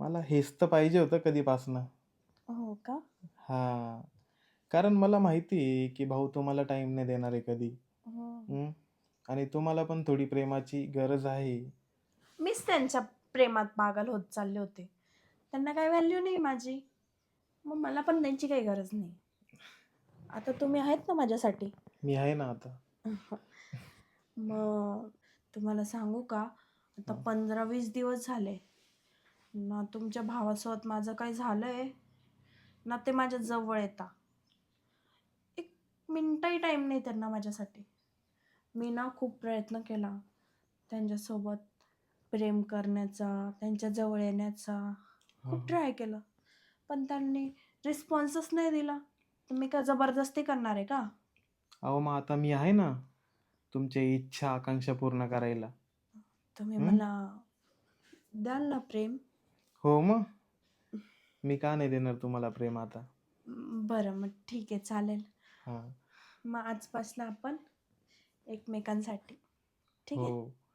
मला हेच तर पाहिजे होतं कधीपासनं. हो का? हां. कारण मला माहिती आहे, की भाऊ तुम्हाला टाईम नाही देणार आहे कधी. हं. हं. आणि तुम्हाला पण थोडी प्रेमाची गरज आहे. मीच त्यांच्या प्रेमात पागल होत चालले होते. त्यांना काही व्हॅल्यू नाही माझी. मग मला पण त्यांची काही गरज नाही. आता तुम्ही आहेत ना माझ्यासाठी. मी आहे ना आता. मग तुम्हाला सांगू का? आता हां. 15-20 दिवस झाले. ना तुमच्या भावासोबत माझं काही झालंय, ना ते माझ्या जवळ येतात. एक मिनिटही टाईम नाही त्यांना माझ्यासाठी. मी ना खूप प्रयत्न केला त्यांच्यासोबत प्रेम करण्याचा, त्यांच्या जवळ येण्याचा हां, खूप हां. ट्राय केलं. पण त्यांनी रिस्पॉन्सच नाही दिला. तर मी काय जबरदस्ती करणार आहे का? अहो, मग आता मी आहे ना, तुमच्या इच्छा, आकांक्षा पूर्ण करायला. तुम्ही हं. मला द्याल ना प्रेम? हो मग. मी का नाही देणार तुम्हाला प्रेम आता? बरं मग ठीक आहे चालेल. हां. मग आजपासून आपण एकमेकांसाठी ठीक हो. आहे?